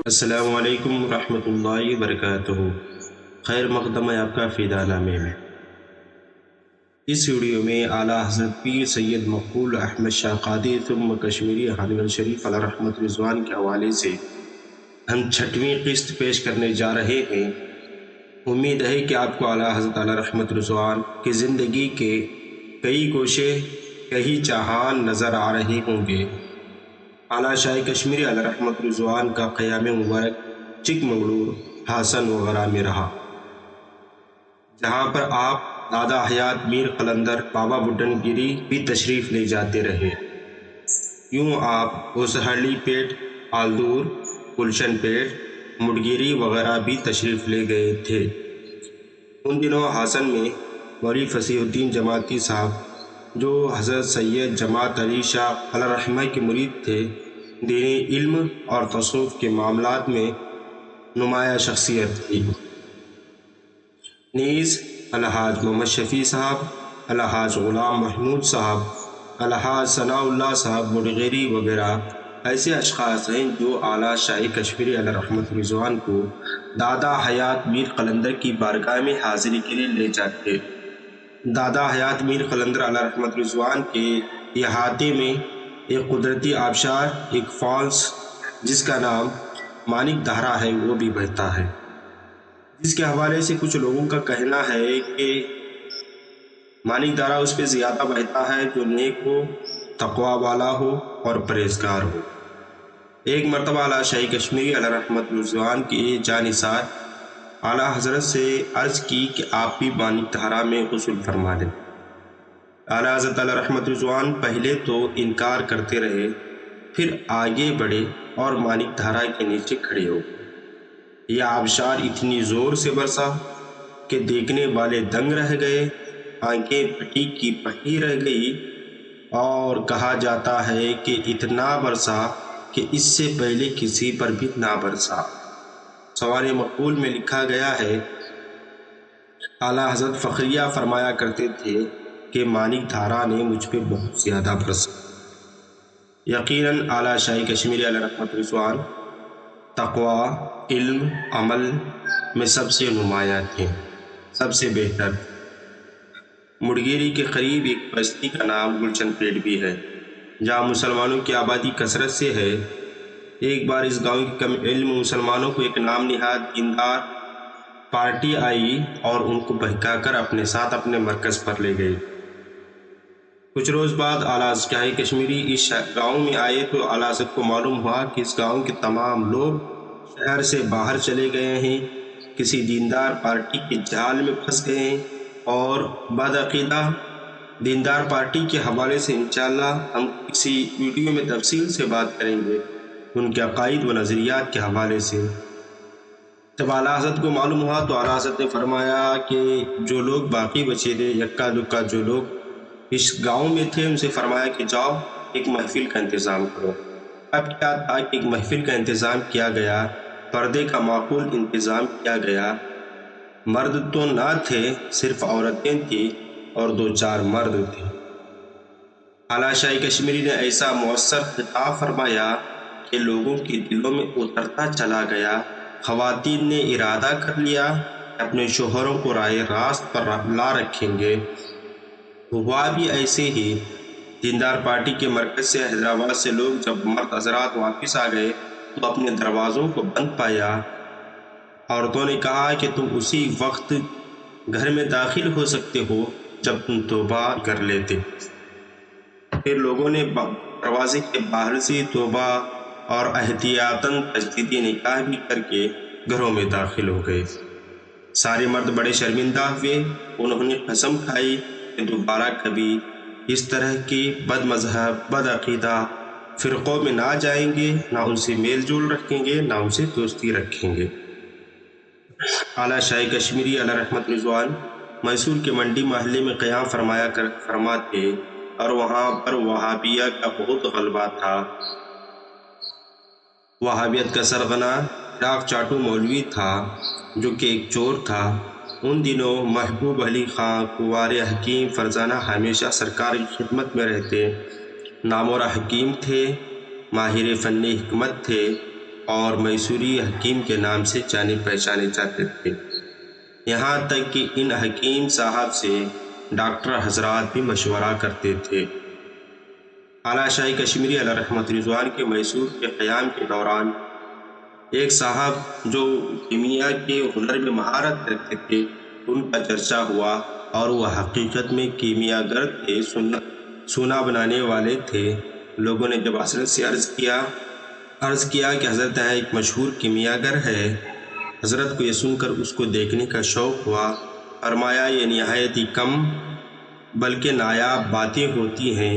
السلام علیکم ورحمۃ اللہ وبرکاتہ۔ خیر مقدم ہے آپ کا فیضا نامے میں۔ اس ویڈیو میں اعلیٰ حضرت پیر سید مقبول احمد شاہ قادری ثم کشمیری حرمین شریف علیہ رحمت رضوان کے حوالے سے ہم 6ویں قسط پیش کرنے جا رہے ہیں۔ امید ہے کہ آپ کو اعلیٰ حضرت علیہ رحمت رضوان کی زندگی کے کئی گوشے، کئی جہان نظر آ رہے ہوں گے۔ اعلیٰ شاہ کشمیری علیہ رحمت رضوان کا قیام مبارک چک منگلور، ہاسن وغیرہ میں رہا، جہاں پر آپ دادا حیات میر قلندر بابا بڈن گیری بھی تشریف لے جاتے رہے۔ یوں آپ اوسہرلی پیٹ، آلدور، گلشن پیٹ، مڈگیری وغیرہ بھی تشریف لے گئے تھے۔ ان دنوں ہاسن میں مولوی فصیح الدین جماعتی صاحب، جو حضرت سید جماعت علی شاہ علیہ رحمہ کے مرید تھے، دینی علم اور تصوف کے معاملات میں نمایاں شخصیت تھی۔ نیز الحاج محمد شفیع صاحب، الحاج غلام محمود صاحب، الحاج ثناء اللہ صاحب مڈگیری وغیرہ ایسے اشخاص ہیں جو اعلیٰ شاہ کشمیری علیہ رحمت رضوان کو دادا حیات میر قلندر کی بارگاہ میں حاضری کے لیے لے جاتے۔ دادا حیات میر قلندر علیہ رحمت رضوان کے احاطے میں ایک قدرتی آبشار، ایک فالس جس کا نام مانک دھارا ہے، وہ بھی بہتا ہے، جس کے حوالے سے کچھ لوگوں کا کہنا ہے کہ مانک دھارا اس پہ زیادہ بہتا ہے جو نیک ہو، تقوی والا ہو اور پرہیزگار ہو۔ ایک مرتبہ اعلیٰ شاہ کشمیری علیہ رحمت رضوان کی جانثار اعلیٰ حضرت سے عرض کی کہ آپ بھی مانک دھارا میں غسل فرما دیں۔ اعلیٰ حضرت علیہ رحمت رضوان پہلے تو انکار کرتے رہے، پھر آگے بڑھے اور مانک دھارا کے نیچے کھڑے ہو گئے۔ یہ آبشار اتنی زور سے برسا کہ دیکھنے والے دنگ رہ گئے، آنکھیں پھٹی کی پٹی رہ گئی، اور کہا جاتا ہے کہ اتنا برسا کہ اس سے پہلے کسی پر بھی نہ برسا۔ سوانح مقبول میں لکھا گیا ہے، اعلیٰ حضرت فخریہ فرمایا کرتے تھے کہ مانک دھارا نے مجھ پہ بہت زیادہ برسا۔ یقیناً اعلیٰ شاہ کشمیری علیہ رحمت رضوان تقوی، علم، عمل میں سب سے نمایاں تھے، سب سے بہتر۔ مڈگیری کے قریب ایک بستی کا نام گلشن پیٹ بھی ہے، جہاں مسلمانوں کی آبادی کثرت سے ہے۔ ایک بار اس گاؤں کے کم علم مسلمانوں کو ایک نام نہاد دیندار پارٹی آئی اور ان کو بہکا کر اپنے ساتھ اپنے مرکز پر لے گئی۔ کچھ روز بعد اعلیٰ شاہ کشمیری اس گاؤں میں آئے تو اعلیٰ حضرت کو معلوم ہوا کہ اس گاؤں کے تمام لوگ شہر سے باہر چلے گئے ہیں، کسی دیندار پارٹی کے جال میں پھنس گئے ہیں، اور بدعقیدہ دیندار پارٹی کے حوالے سے انشاءاللہ ہم کسی ویڈیو میں تفصیل سے بات کریں گے، ان کے عقائد و نظریات کے حوالے سے۔ جب اعلیٰ حضرت کو معلوم ہوا تو اعلیٰ حضرت نے فرمایا کہ جو لوگ باقی بچے تھے، یکا دکا جو لوگ اس گاؤں میں تھے، ان سے فرمایا کہ جاؤ ایک محفل کا انتظام کرو۔ اب کیا تھا کہ ایک محفل کا انتظام کیا گیا، پردے کا معقول انتظام کیا گیا۔ مرد تو نہ تھے، صرف عورتیں تھیں اور 2-4 مرد تھے۔ اعلیٰ شاہ کشمیری نے ایسا مؤثر خطاب فرمایا کہ لوگوں کے دلوں میں اترتا چلا گیا۔ خواتین نے ارادہ کر لیا کہ اپنے شوہروں کو راہ راست پر لا رکھیں گے۔ ہوا بھی ایسے ہی۔ دیندار پارٹی کے مرکز سے حیدرآباد سے لوگ جب مرد حضرات واپس آ گئے تو اپنے دروازوں کو بند پایا۔ عورتوں نے کہا کہ تم اسی وقت گھر میں داخل ہو سکتے ہو جب تم توبہ کر لیتے۔ پھر لوگوں نے دروازے کے باہر سے توبہ اور احتیاطاً تجدید نکاح بھی کر کے گھروں میں داخل ہو گئے۔ سارے مرد بڑے شرمندہ ہوئے، انہوں نے قسم کھائی کہ دوبارہ کبھی اس طرح کی بد مذہب، بد عقیدہ فرقوں میں نہ جائیں گے، نہ ان سے میل جول رکھیں گے، نہ ان سے دوستی رکھیں گے۔ اعلیٰ شاہ کشمیری علیہ رحمت رضوان میسور کے منڈی محلے میں قیام فرماتے اور وہاں پر وہابیہ کا بہت غلبہ تھا۔ وہابیت کا سرغنہ چراغ چاٹو مولوی تھا، جو کہ ایک چور تھا۔ ان دنوں محبوب علی خان، کنوار حکیم فرزانہ ہمیشہ سرکار کی خدمت میں رہتے، نامور حکیم تھے، ماہر فن حکمت تھے اور میسوری حکیم کے نام سے جانے پہچانے جاتے تھے۔ یہاں تک کہ ان حکیم صاحب سے ڈاکٹر حضرات بھی مشورہ کرتے تھے۔ اعلیٰ شاہی کشمیری علیہ رحمت رضوان کے میسور کے قیام کے دوران ایک صاحب جو کیمیا کے ہنر میں مہارت رکھتے تھے، ان کا چرچا ہوا اور وہ حقیقت میں کیمیا گر تھے، سونا بنانے والے تھے۔ لوگوں نے جب حضرت سے عرض کیا کہ حضرت یہاں ایک مشہور کیمیا گر ہے، حضرت کو یہ سن کر اس کو دیکھنے کا شوق ہوا۔ فرمایا یہ نہایت ہی کم بلکہ نایاب باتیں ہوتی ہیں،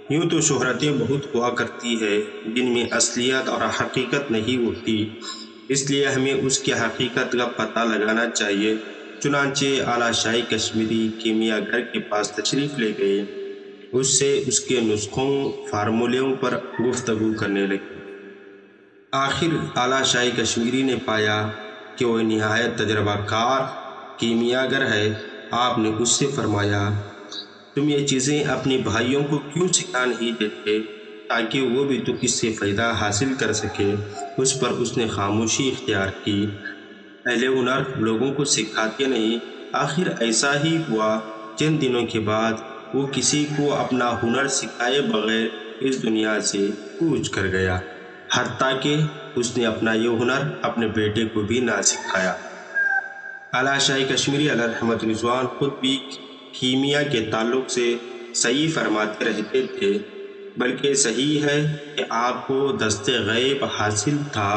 یوں تو شہرتیں بہت ہوا کرتی ہے جن میں اصلیت اور حقیقت نہیں ہوتی، اس لیے ہمیں اس کی حقیقت کا پتہ لگانا چاہیے۔ چنانچہ اعلیٰ شاہی کشمیری کیمیا گر کے پاس تشریف لے گئے، اس سے اس کے نسخوں فارمولوں پر گفتگو کرنے لگے۔ آخر اعلیٰ شاہی کشمیری نے پایا کہ وہ نہایت تجربہ کار کیمیا گر ہے۔ آپ نے اس سے فرمایا تم یہ چیزیں اپنے بھائیوں کو کیوں سکھا نہیں دیتے تاکہ وہ بھی تو اس سے فائدہ حاصل کر سکے۔ اس پر اس نے خاموشی اختیار کی۔ اہل ہنر لوگوں کو سکھاتے نہیں۔ آخر ایسا ہی ہوا، چند دنوں کے بعد وہ کسی کو اپنا ہنر سکھائے بغیر اس دنیا سے کوچ کر گیا، حتیٰ کہ اس نے اپنا یہ ہنر اپنے بیٹے کو بھی نہ سکھایا۔ اعلیٰ شاہی کشمیری علیہ رحمت رضوان خود بھی کیمیا کے تعلق سے صحیح فرماتے رہتے تھے، بلکہ صحیح ہے کہ آپ کو دست غیب حاصل تھا۔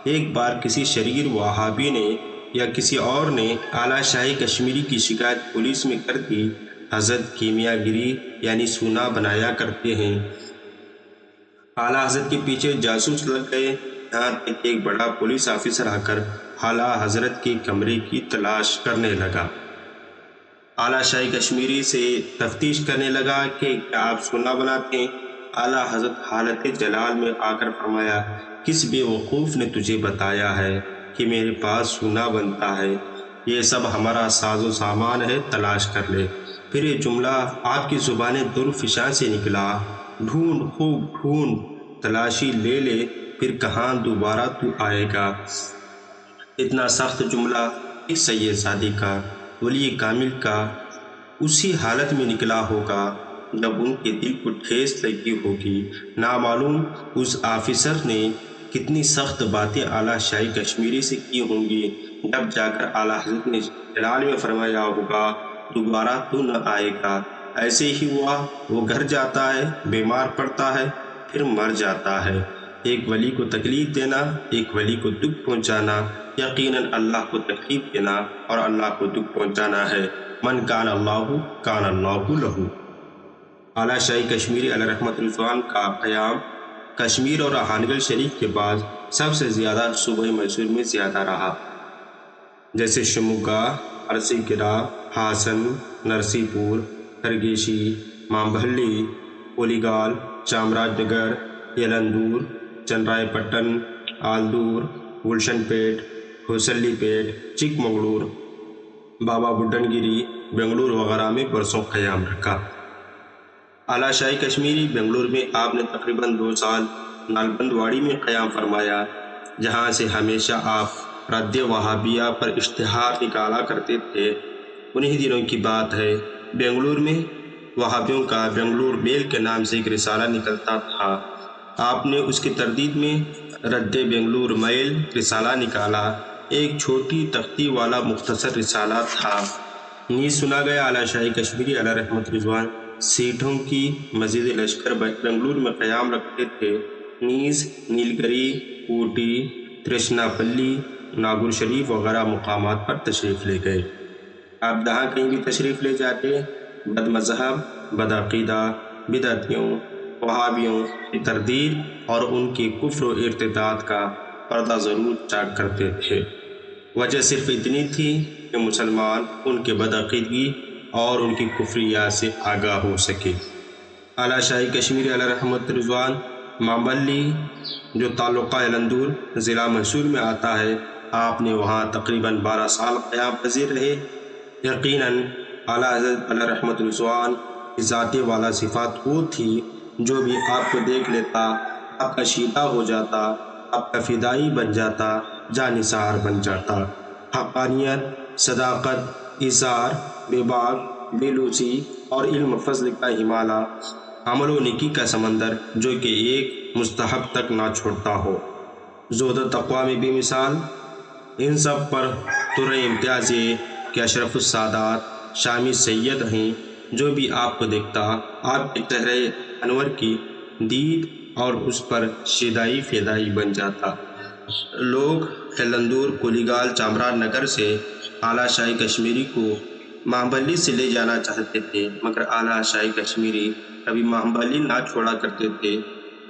ایک بار کسی شریر وہابی نے یا کسی اور نے اعلیٰ شاہی کشمیری کی شکایت پولیس میں کر دی، حضرت کیمیا گری یعنی سونا بنایا کرتے ہیں۔ اعلیٰ حضرت کے پیچھے جاسوس لگ گئے، یہاں تک کہ ایک بڑا پولیس آفیسر آ کر اعلیٰ حضرت کے کمرے کی تلاش کرنے لگا۔ اعلیٰ شاہی کشمیری سے تفتیش کرنے لگا کہ کیا آپ سونا بناتے ہیں؟ اعلیٰ حضرت حالت جلال میں آ کر فرمایا کس بے وقوف نے تجھے بتایا ہے کہ میرے پاس سونا بنتا ہے؟ یہ سب ہمارا ساز و سامان ہے، تلاش کر لے۔ پھر یہ جملہ آپ کی زبان درفشاں سے نکلا، ڈھونڈ خوب ڈھونڈ، تلاشی لے لے، پھر کہاں دوبارہ تو آئے گا۔ اتنا سخت جملہ ایک سید زادی کا، ولی کامل کا اسی حالت میں نکلا ہوگا جب ان کے دل کو ٹھیس لگی ہوگی۔ نامعلوم اس آفیسر نے کتنی سخت باتیں اعلیٰ شاہی کشمیری سے کی ہوں گی، جب جا کر اعلیٰ حضرت نے جلال میں فرمایا ہوگا دوبارہ تو نہ آئے گا۔ ایسے ہی ہوا، وہ گھر جاتا ہے، بیمار پڑتا ہے، پھر مر جاتا ہے۔ ایک ولی کو تکلیف دینا، ایک ولی کو دکھ پہنچانا، یقیناً اللہ کو تکلیف دینا اور اللہ کو دکھ پہنچانا ہے۔ من کان اللہ کان اللہ لہو۔ اعلیٰ شاہی کشمیری علیہ رحمت رضوان کا قیام کشمیر اور ہانگل شریف کے بعد سب سے زیادہ صوبہ میسور میں زیادہ رہا، جیسے شموگا، ارسی گرا، ہاسن، نرسی پور، کرگیشی، مامبہلی، اولیگال، چامراج نگر، یلندور، چنرائے پٹن، آلدور، گلشن پیٹ، ہوسلی پیٹ، چک منگلور، بابا بڈن گیری، بنگلور وغیرہ میں برسوں قیام رکھا۔ اعلیٰ شاہی کشمیری بنگلور میں آپ نے تقریباً 2 سال نالبند واڑی میں قیام فرمایا، جہاں سے ہمیشہ آپ رد وہابیہ پر اشتہار نکالا کرتے تھے۔ انہی دنوں کی بات ہے، بنگلور میں وہابیوں کا بنگلور میل کے نام سے ایک رسالہ نکلتا تھا۔ آپ نے اس کی تردید میں رد بنگلور میل رسالہ نکالا، ایک چھوٹی تختی والا مختصر رسالہ تھا۔ نیز سنا گیا اعلیٰ شاہی کشمیری علیہ رحمت رضوان سیٹوں کی مزید لشکر بنگلور میں قیام رکھتے تھے۔ نیز نیلگری، اوٹی، ترشنا پلی، ناگور شریف وغیرہ مقامات پر تشریف لے گئے۔ آپ جہاں کہیں بھی تشریف لے جاتے، بد مذہب، بد عقیدہ، بدعتیوں، وہابیوں کی تردید اور ان کے کفر و ارتداد کا پردہ ضرور چاک کرتے تھے۔ وجہ صرف اتنی تھی کہ مسلمان ان کے بدعقیدگی اور ان کی کفریات سے آگاہ ہو سکے۔ اعلیٰ شاہی کشمیری علیہ رحمت رضوان مامبلی جو تعلقہ یلندور ضلع میسور میں آتا ہے، آپ نے وہاں تقریباً 12 سال قیام پذیر رہے۔ یقیناً اعلیٰ حضرت علیہ رحمت رضوان کی ذات والا صفات وہ تھی جو بھی آپ کو دیکھ لیتا آپ کا شیدا ہو جاتا، آپ کا فدائی بن جاتا، جانثار بن جاتا۔ حقانیت، صداقت، ایثار، بے باک، بے لوچی اور علم فضل کا ہمالیہ، عمل و نیکی کا سمندر جو کہ ایک مستحب تک نہ چھوڑتا ہو، زہد و تقویٰ میں بھی مثال۔ ان سب پر طر امتیاز یہ کہ اشرف السادات شامی سید ہیں، جو بھی آپ کو دیکھتا آپ کے چہرے انور کی دید اور اس پر شیدائی فیدائی بن جاتا۔ لوگ قلندور، کولیگال، چامران نگر سے اعلیٰ شاہی کشمیری کو مہابلی سے لے جانا چاہتے تھے، مگر اعلیٰ شاہی کشمیری کبھی مہابلی نہ چھوڑا کرتے تھے۔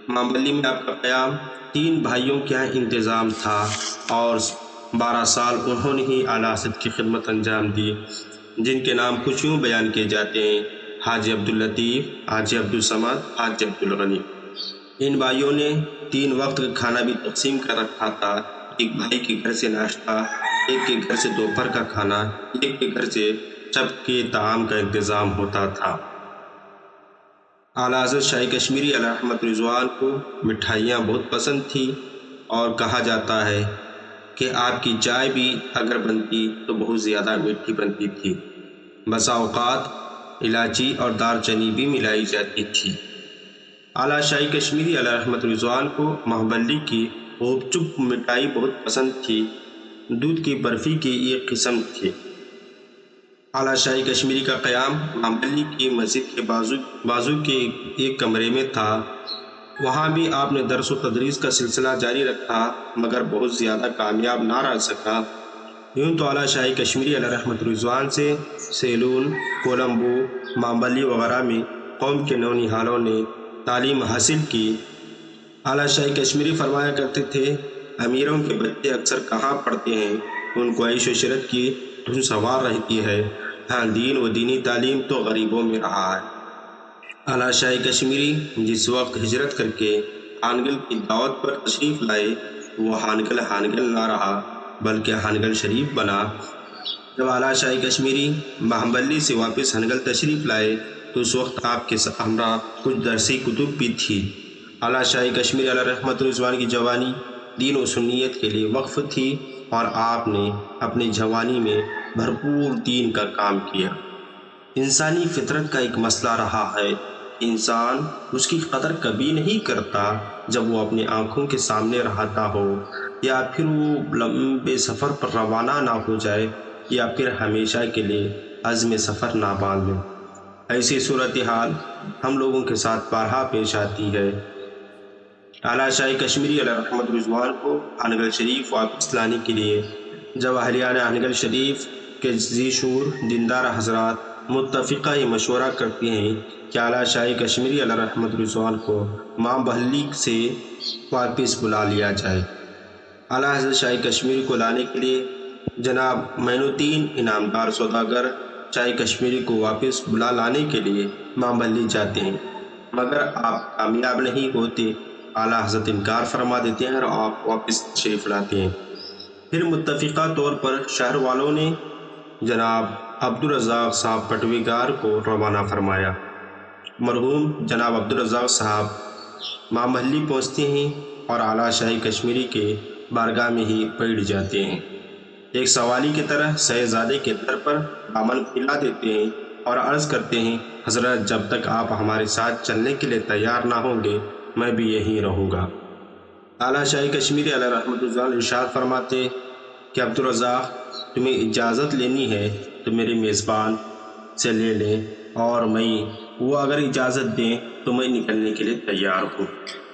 مہابلی میں آپ کا قیام 3 بھائیوں کے یہاں انتظام تھا اور 12 سال انہوں نے ہی اعلیٰ حضرت کی خدمت انجام دی، جن کے نام کچھ یوں بیان کیے جاتے ہیں: حاجی عبداللطیف، حاجی عبدالصمد، حاجی عبدالغنی۔ ان بھائیوں نے 3 وقت کا کھانا بھی تقسیم کر رکھا تھا۔ ایک بھائی کے گھر سے ناشتہ، ایک کے گھر سے دوپہر کا کھانا، ایک کے گھر سے شب کے طعام کا انتظام ہوتا تھا۔ اعلیٰ حضرت شاہی کشمیری علیہ رحمت رضوان کو مٹھائیاں بہت پسند تھی اور کہا جاتا ہے کہ آپ کی چائے بھی اگر بنتی تو بہت زیادہ میٹھی بنتی تھی، بسا اوقات الائچی اور دار چینی بھی ملائی جاتی تھی۔ اعلیٰ شاہی کشمیری علیہ رحمت رضوان کو مہابلی کی خوب چپ مٹھائی بہت پسند تھی، دودھ کی برفی کی ایک قسم تھی۔ اعلیٰ شاہی کشمیری کا قیام مہابلی کی مسجد کے بازو کے ایک کمرے میں تھا۔ وہاں بھی آپ نے درس و تدریس کا سلسلہ جاری رکھا، مگر بہت زیادہ کامیاب نہ رہ سکا۔ یوں تو اعلیٰ شاہی کشمیری علیہ رحمت رضوان سے سیلون، کولمبو، مہابلی وغیرہ میں قوم کے نونہالوں نے تعلیم حاصل کی۔ اعلیٰ شاہی کشمیری فرمایا کرتے تھے: امیروں کے بچے اکثر کہاں پڑھتے ہیں، ان کو عیش و عشرت کی دھن سوار رہتی ہے، ہاں دین و دینی تعلیم تو غریبوں میں رہا ہے۔ اعلیٰ شاہی کشمیری جس وقت ہجرت کر کے ہانگل کی دعوت پر تشریف لائے، وہ ہانگل نہ رہا بلکہ ہانگل شریف بنا۔ جب اعلیٰ شاہی کشمیری مہابلی سے واپس ہانگل تشریف لائے تو اس وقت آپ کے ہمراہ کچھ درسی کتب بھی تھی۔ اعلیٰ شاہی کشمیری علیہ رحمت رضوان کی جوانی دین و سنیت کے لیے وقف تھی اور آپ نے اپنی جوانی میں بھرپور دین کا کام کیا۔ انسانی فطرت کا ایک مسئلہ رہا ہے، انسان اس کی قدر کبھی نہیں کرتا جب وہ اپنی آنکھوں کے سامنے رہتا ہو، یا پھر وہ لمبے سفر پر روانہ نہ ہو جائے، یا پھر ہمیشہ کے لیے عزم سفر نہ باندھ لے۔ ایسی صورتحال ہم لوگوں کے ساتھ بارہا پیش آتی ہے۔ اعلیٰ شاہی کشمیری علیہ رحمت رضوان کو ہانگل شریف واپس لانے کے لیے جب اہلیان ہانگل شریف کے ذی شعور دیندار حضرات متفقہ یہ مشورہ کرتے ہیں کہ اعلیٰ شاہی کشمیری علیہ رحمت رضوان کو مہابلی سے واپس بلا لیا جائے۔ اعلیٰ حضرت شاہی کشمیری کو لانے کے لیے جناب معین الدین انعامدار سوداگر شاہی کشمیری کو واپس بلا لانے کے لیے مہابلی جاتے ہیں، مگر آپ کامیاب نہیں ہوتے۔ اعلیٰ حضرت انکار فرما دیتے ہیں اور آپ واپس تشریف لاتے ہیں۔ پھر متفقہ طور پر شہر والوں نے جناب عبدالرزاق صاحب پٹویگار کو روانہ فرمایا۔ مرحوم جناب عبدالرزاق صاحب مہابلی پہنچتے ہیں اور اعلیٰ شاہی کشمیری کے بارگاہ میں ہی بیٹھ جاتے ہیں۔ ایک سوالی کی طرح شہزادے کے در پر دامن پھیلا دیتے ہیں اور عرض کرتے ہیں: حضرت، جب تک آپ ہمارے ساتھ چلنے کے لیے تیار نہ ہوں گے میں بھی یہیں رہوں گا۔ اعلیٰ شاہی کشمیری علیہ رحمت اللہ ارشاد فرماتے کہ عبدالرزاق، تمہیں اجازت لینی ہے تو میرے میزبان سے لے لیں، اور وہ اگر اجازت دیں تو میں نکلنے کے لیے تیار ہوں۔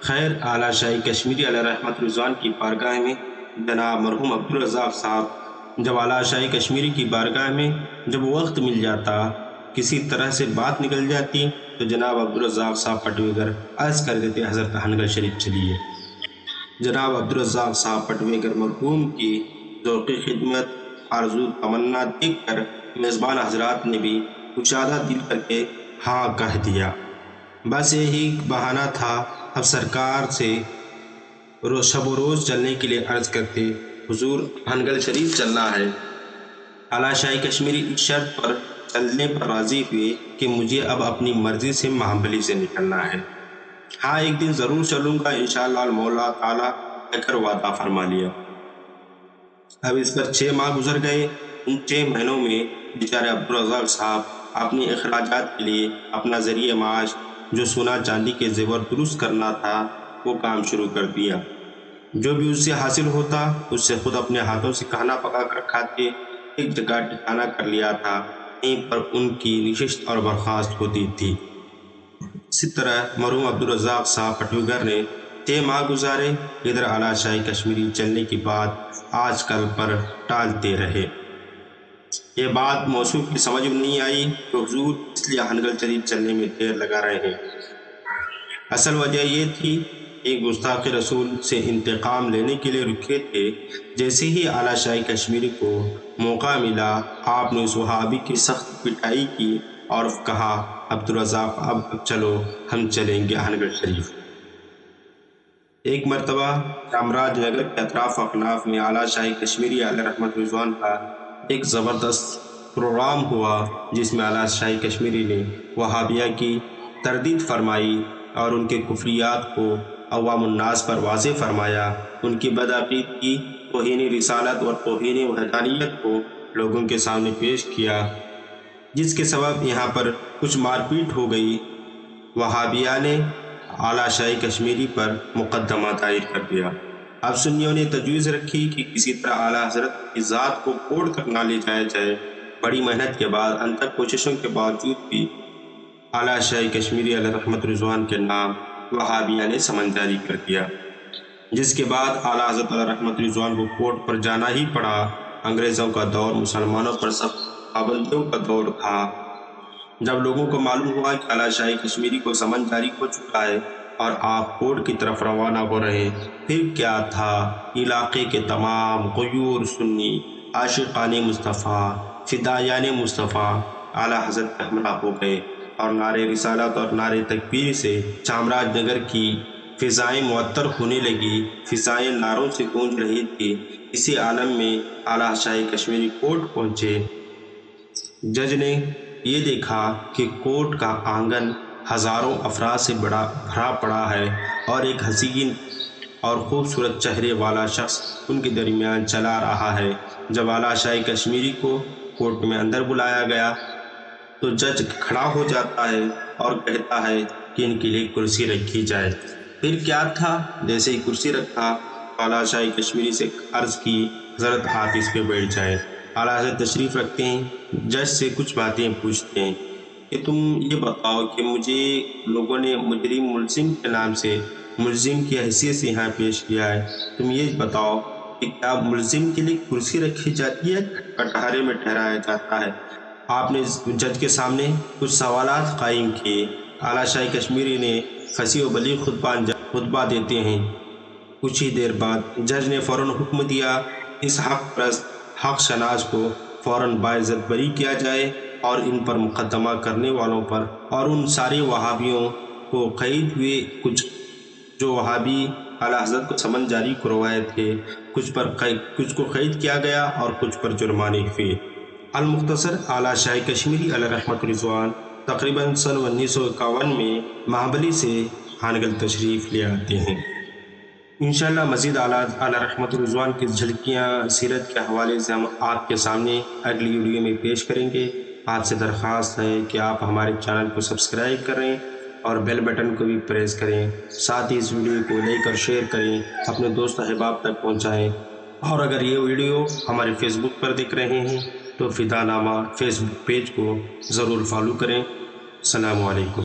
خیر، اعلیٰ شاہی کشمیری علیہ رحمت رضوان کی بارگاہ میں جناب مرحوم عبدالرزاق صاحب جب اعلیٰ شاہی کشمیری کی بارگاہ میں جب وقت مل جاتا، کسی طرح سے بات نکل جاتی تو جناب عبدالرزاق صاحب پٹویگر عرض کر دیتے: حضرت ہانگل شریف چلیے۔ جناب عبدالرزاق صاحب پٹویگر مرحوم کی ذوقی خدمت، آرزو تمنا دیکھ کر میزبان حضرات نے بھی کشادہ دل کر کے ہاں کہہ دیا۔ بس یہی بہانہ تھا۔ اب سرکار سے شب و روز چلنے کے لیے عرض کرتے: حضور، ہانگل شریف چلنا ہے۔ اعلیٰ شاہی کشمیری اس شرط پر چلنے پر راضی ہوئے کہ مجھے اب اپنی مرضی سے مہابلی سے نکلنا ہے۔ ہاں ایک دن ضرور چلوں گا انشاءاللہ المولا تعالیٰ کہہ کر وعدہ فرما لیا۔ اب اس پر 6 ماہ گزر گئے۔ ان 6 مہینوں میں بیچارے عبدالرزاق صاحب اپنی اخراجات کے لیے اپنا ذریعہ معاش جو سونا چاندی کے زیور درست کرنا تھا وہ کام شروع کر دیا۔ جو بھی اس سے حاصل ہوتا اس سے خود اپنے ہاتھوں سے کھانا پکا کر کھاتے، ایک جگہ ٹھکانہ کر لیا تھا، وہیں پر ان کی نشست اور برخاست ہوتی تھی۔ اسی طرح مرحوم عبدالرزاق صاحب پٹوگر نے 6 ماہ گزارے، ادھر اعلیٰ شاہی کشمیری چلنے کی بات آج کل پر ٹالتے رہے۔ یہ بات موصوف کی سمجھ میں نہیں آئی کہ حضور اس لیے حنگل شریف چلنے میں دیر لگا رہے ہیں۔ اصل وجہ یہ تھی کہ گستاخ رسول سے انتقام لینے کے لیے رکے تھے۔ جیسے ہی اعلیٰ شاہی کشمیری کو موقع ملا آپ نے اس وہابی کی سخت پٹائی کی اور کہا عبدالرزاق اب چلو ہم چلیں گے حنگل شریف۔ ایک مرتبہ چامراج نگر کے اطراف اکناف میں اعلیٰ شاہی کشمیری علیہ رحمت رضوان کا ایک زبردست پروگرام ہوا، جس میں اعلیٰ شاہی کشمیری نے وہابیہ کی تردید فرمائی اور ان کے کفریات کو عوام الناس پر واضح فرمایا، ان کی بدعقیدگی، توہین رسالت اور توہین وحدانیت کو لوگوں کے سامنے پیش کیا، جس کے سبب یہاں پر کچھ مار پیٹ ہو گئی۔ وہابیہ نے اعلیٰ شاہی کشمیری پر مقدمہ دائر کر دیا۔ اب سنیوں نے تجویز رکھی کہ کسی طرح اعلیٰ حضرت کی ذات کو کوڑ کر نہ لے جایا جائے۔ بڑی محنت کے بعد، انتھک کوششوں کے باوجود بھی اعلیٰ شاہی کشمیری علیہ رحمت رضوان کے نام وہابیہ نے سمن جاری کر دیا، جس کے بعد اعلیٰ حضرت علیہ رحمت رضوان کو کورٹ پر جانا ہی پڑا۔ انگریزوں کا دور مسلمانوں پر سخت پابندیوں کا دور تھا۔ جب لوگوں کو معلوم ہوا کہ اعلیٰ شاہی کشمیری کو سمن جاری ہو چکا ہے اور آپ کورٹ کی طرف روانہ ہو رہے ہیں، پھر کیا تھا، علاقے کے تمام غیور سنی عاشقان مصطفیٰ، فدایان مصطفیٰ اعلیٰ حضرت کے ہمراہ ہو گئے اور نعرے رسالت اور نعرے تکبیر سے چامراج نگر کی فضائیں معطر ہونے لگی، فضائیں نعروں سے گونج رہی تھی۔ اسی عالم میں اعلیٰ شاہی کشمیری کورٹ پہنچے۔ جج نے یہ دیکھا کہ کورٹ کا آنگن ہزاروں افراد سے بھرا پڑا ہے اور ایک حسین اور خوبصورت چہرے والا شخص ان کے درمیان چلا رہا ہے۔ جب اعلیٰ شاہی کشمیری کو کورٹ میں اندر بلایا گیا تو جج کھڑا ہو جاتا ہے اور کہتا ہے کہ ان کے لیے کرسی رکھی جائے۔ پھر کیا تھا، جیسے ہی کرسی رکھا اعلیٰ شاہی کشمیری سے عرض کی حضرت آپ اس پہ بیٹھ جائیں۔ اعلیٰ حضرت تشریف رکھتے ہیں، جج سے کچھ باتیں پوچھتے ہیں کہ تم یہ بتاؤ کہ مجھے لوگوں نے مجرم ملزم کے نام سے ملزم کی حیثیت سے یہاں پیش کیا ہے، تم یہ بتاؤ کہ کیا ملزم کے لیے کرسی رکھی جاتی ہے، کٹہرے میں ٹھہرایا جاتا ہے؟ آپ نے جج کے سامنے کچھ سوالات قائم کیے۔ اعلیٰ شاہی کشمیری نے فصیح و بلیغ خطبہ دیتے ہیں۔ کچھ ہی دیر بعد جج نے فوراً حکم دیا اس حق پرست حق شناس کو فوراً باعزت بری کیا جائے اور ان پر مقدمہ کرنے والوں پر اور ان سارے وہابیوں کو قید ہوئے، کچھ جو وہابی اعلیٰ حضرت کو سمن جاری کروائے تھے، کچھ کو قید کیا گیا اور کچھ پر جرمانے ہوئے۔ المختصر اعلیٰ شاہی کشمیری علیہ رحمت رضوان تقریباً سن 1951 میں مہابلی سے حنگل تشریف لے آتے ہیں۔ انشاءاللہ مزید اعلیٰ رحمت رضوان کی جھلکیاں سیرت کے حوالے سے ہم آپ کے سامنے اگلی ویڈیو میں پیش کریں گے۔ آپ سے درخواست ہے کہ آپ ہمارے چینل کو سبسکرائب کریں اور بیل بٹن کو بھی پریس کریں، ساتھ ہی اس ویڈیو کو لائک اور شیئر کریں، اپنے دوست احباب تک پہنچائیں، اور اگر یہ ویڈیو ہمارے فیس بک پر دیکھ رہے ہیں تو فدا نامہ فیس بک پیج کو ضرور فالو کریں۔ السلام علیکم۔